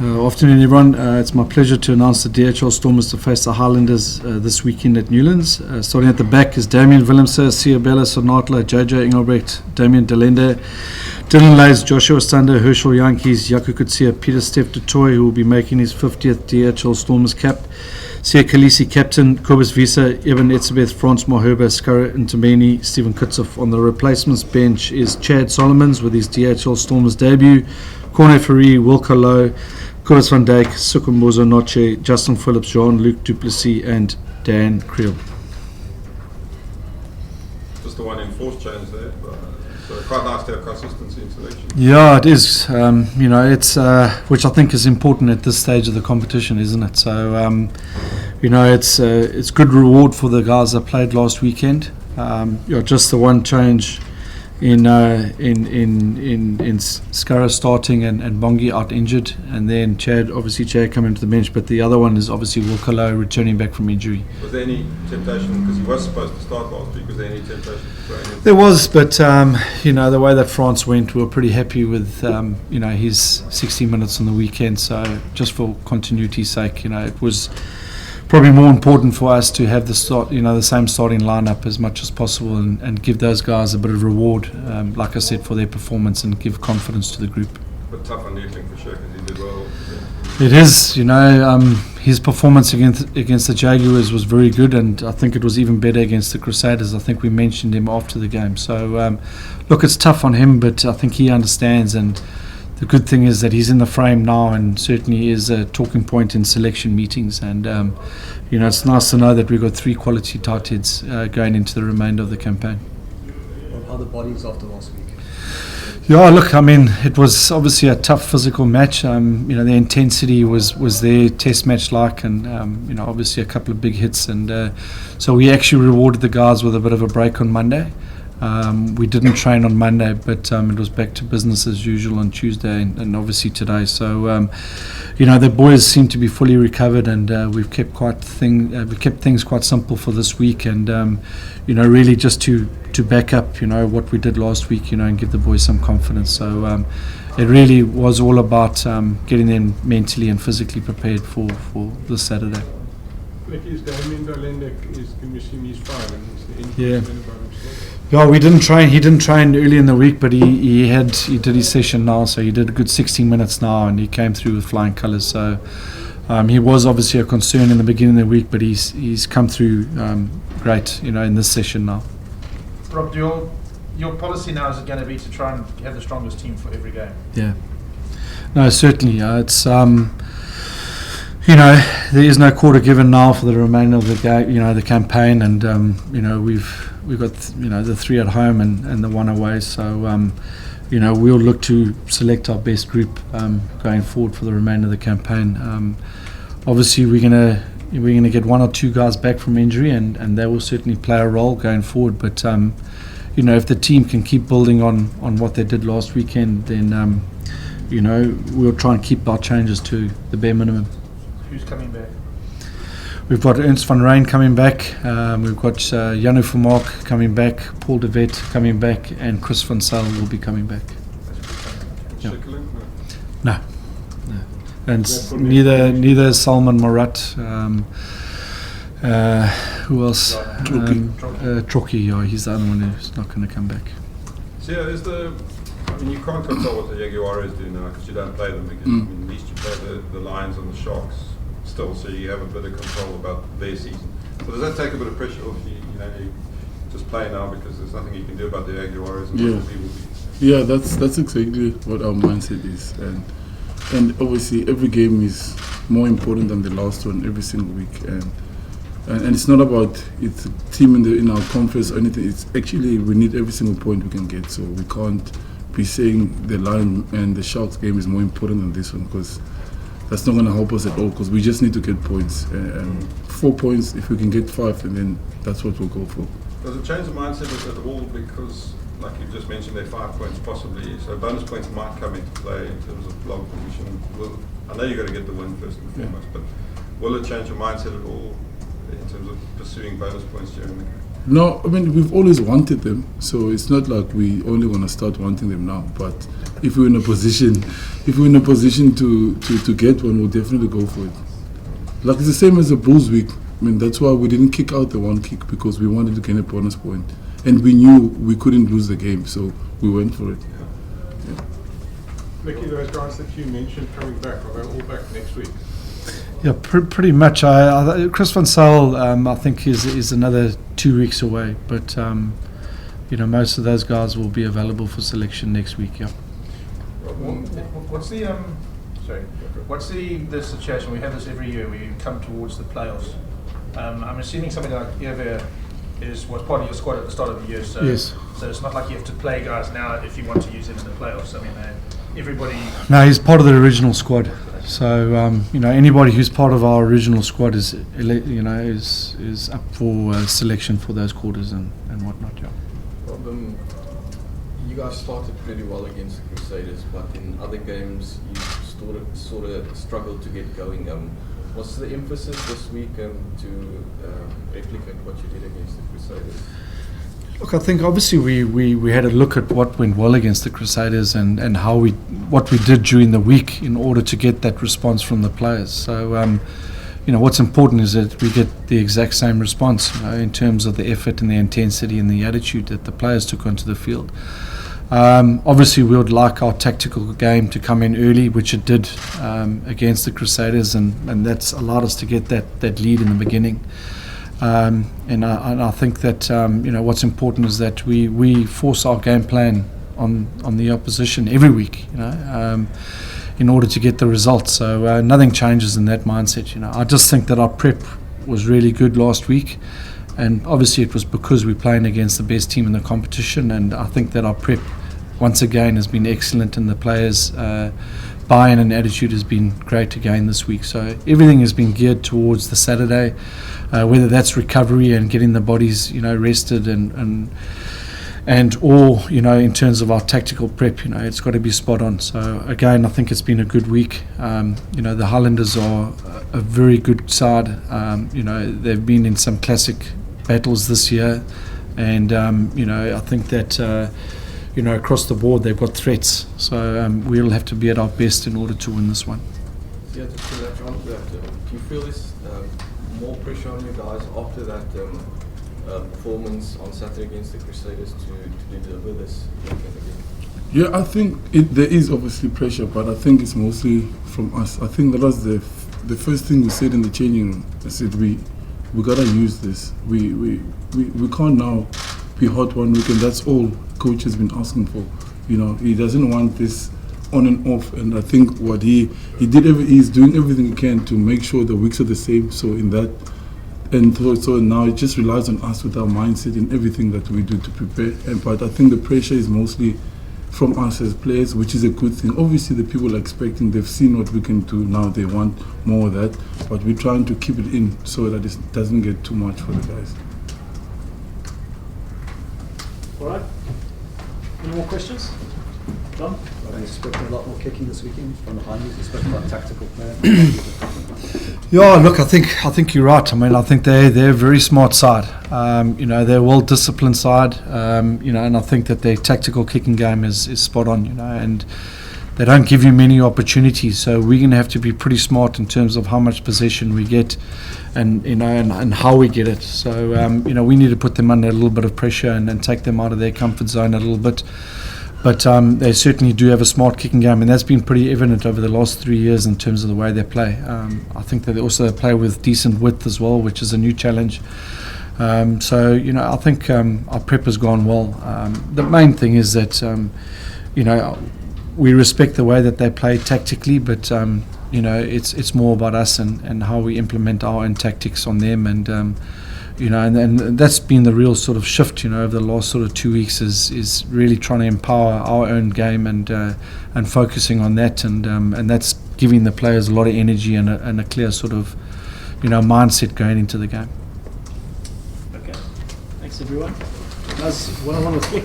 Afternoon everyone, it's my pleasure to announce the DHL Stormers to face the Highlanders this weekend at Newlands. Starting at the back is Damian Willemse, Siya Sonatla, JJ Engelbrecht, Damian Delende, Dylan Lays, Joshua Stander, Herschel Yankees, Yaku Kutsia, Peter Steph Dutoy, who will be making his 50th DHL Stormers cap, Siya Kolisi captain, Kobus Visa, Evan Etzebeth, Frans Moherba, Skara Ntameni, Stephen Kutzhoff. On the replacements bench is Chad Solomons with his DHL Stormers debut, Corne Ferrie, Wilco Lowe, Kobus van Dijk, Sukumbozo Noche, Justin Phillips, Jean-Luc Duplessis and Dan Creel. Just the one enforced change there, so quite nice to have consistency in selection. Yeah, it is. It's which I think is important at this stage of the competition, isn't it? So, it's good reward for the guys that played last weekend. Just the one change in Skara starting and Bongi out injured, and then Chad coming to the bench, but the other one is obviously Wilkalo returning back from injury. Was there any temptation, because he was supposed to start last week, was there any temptation to throw him? There was, but the way that France went, we were pretty happy with his 60 minutes on the weekend, so just for continuity's sake, it was probably more important for us to have the same starting lineup as much as possible and give those guys a bit of reward, like I said, for their performance and give confidence to the group. But tough on Newlands for sure, because he did well. It is, his performance against the Jaguars was very good, and I think it was even better against the Crusaders. I think we mentioned him after the game. So, look, it's tough on him, but I think he understands, and the good thing is that he's in the frame now and certainly is a talking point in selection meetings, and it's nice to know that we've got 3 quality tight heads going into the remainder of the campaign. What are the bodies after last week? Yeah, look, it was obviously a tough physical match. The intensity was there, test match like, and obviously a couple of big hits, and so we actually rewarded the guys with a bit of a break on Monday. We didn't train on Monday, but it was back to business as usual on Tuesday and obviously today. So, the boys seem to be fully recovered, and we've kept things quite simple for this week, and really just to back up what we did last week, and give the boys some confidence. So it really was all about getting them mentally and physically prepared for this Saturday. Is Damian Delende, can you see he's fine? And he's the Yeah. Yeah, we didn't train. He didn't train early in the week, but he did his session now, so he did a good 16 minutes now, and he came through with flying colours. So he was obviously a concern in the beginning of the week, but he's come through great, in this session now. Rob, your policy now is going to be to try and have the strongest team for every game. Yeah. No, certainly. It's there is no quarter given now for the remainder of the game, the campaign, and we've got the 3 at home and the 1 away, so we'll look to select our best group going forward for the remainder of the campaign. Obviously we're gonna get 1 or 2 guys back from injury, and they will certainly play a role going forward, but if the team can keep building on what they did last weekend, then we'll try and keep our changes to the bare minimum. Who's coming back? We've got Ernst van Rijn coming back, we've got Janu Vermaak coming back, Paul de Wet coming back, and Chris van Zyl will be coming back. Yeah. No. And neither Salman Marat. Who else? Trocky, yeah, he's the other one who's not going to come back. So yeah, you can't control what the Jaguars do now because you don't play them, because at least you play the Lions and the Sharks still, so you have a bit of control about their season. So does that take a bit of pressure off you? You just play now because there's nothing you can do about the Jaguars and what the people do. Yeah, that's exactly what our mindset is, and obviously every game is more important than the last one every single week, and it's not about it's a team in our conference or anything. It's actually we need every single point we can get, so we can't be saying the Lion and the Sharks game is more important than this one, because that's not going to help us at all, because we just need to get points, and 4 points, if we can get 5, and then that's what we'll go for. Does it change the mindset at all, because like you just mentioned, there are 5 points possibly, so bonus points might come into play in terms of log position? I know you've got to get the win first and foremost, but will it change your mindset at all in terms of pursuing bonus points during the game? No, I mean, we've always wanted them, so it's not like we only want to start wanting them now. But if we're in a position, to get one, we'll definitely go for it. Like it's the same as the Bulls week. I mean, that's why we didn't kick out the one kick, because we wanted to gain a bonus point, and we knew we couldn't lose the game, so we went for it. Mickey, those guys that you mentioned coming back, are they all back next week? Yeah, pretty much. Chris Van Zyl, I think, is another 2 weeks away, but most of those guys will be available for selection next week. Yeah. What's the situation? We have this every year where you come towards the playoffs. I'm assuming somebody like Eva was part of your squad at the start of the year. So, yes. So it's not like you have to play guys now if you want to use them in the playoffs. I mean, everybody. No, he's part of the original squad. So anybody who's part of our original squad is up for selection for those quarters and whatnot. Yeah. Rob, you guys started pretty well against the Crusaders, but in other games you sort of struggled to get going. What's the emphasis this week to replicate what you did against the Crusaders? Look, I think obviously we had a look at what went well against the Crusaders and what we did during the week in order to get that response from the players. So what's important is that we get the exact same response in terms of the effort and the intensity and the attitude that the players took onto the field. Obviously, we would like our tactical game to come in early, which it did against the Crusaders, and that's allowed us to get that lead in the beginning. And I think that what's important is that we force our game plan on the opposition every week, in order to get the results. So nothing changes in that mindset. I just think that our prep was really good last week. And obviously it was because we're playing against the best team in the competition, and I think that our prep once again has been excellent, and the players' buy-in and attitude has been great again this week. So everything has been geared towards the Saturday, whether that's recovery and getting the bodies rested and or in terms of our tactical prep, it's got to be spot on. So again, I think it's been a good week. The Highlanders are a very good side. They've been in some classic battles this year, and I think that across the board they've got threats. So we'll have to be at our best in order to win this one. Yeah, just to latch on to that, do you feel there's more pressure on you guys after that performance on Saturday against the Crusaders to deliver this weekend again? Yeah, I think there is obviously pressure, but I think it's mostly from us. I think that was the first thing we said in the changing room. I said we gotta use this. We can't now be hot one week, and that's all coach has been asking for. He doesn't want this on and off, and I think what he's doing everything he can to make sure the weeks are the same. So in that, and so now it just relies on us with our mindset in everything that we do to prepare. But I think the pressure is mostly from us as players, which is a good thing. Obviously the people are expecting, they've seen what we can do, now they want more of that, but we're trying to keep it in so that it doesn't get too much for the guys. All right. Any more questions? Done? Are you expecting a lot more kicking this weekend from the Highlanders? You spoke about tactical plan. Yeah, look, I think you're right. I mean, I think they're a very smart side. They're a well-disciplined side. And I think that their tactical kicking game is spot on. And they don't give you many opportunities. So we're going to have to be pretty smart in terms of how much possession we get, and how we get it. So we need to put them under a little bit of pressure and take them out of their comfort zone a little bit. But they certainly do have a smart kicking game, and that's been pretty evident over the last 3 years in terms of the way they play. I think that they also play with decent width as well, which is a new challenge. I think our prep has gone well. The main thing is that we respect the way that they play tactically, but it's more about us and how we implement our own tactics on them, and that's been the real sort of shift, over the last sort of 2 weeks is really trying to empower our own game and focusing on that, and that's giving the players a lot of energy and a clear sort of mindset going into the game. Okay. Thanks everyone. Guys, 1-on-1 with Fleck.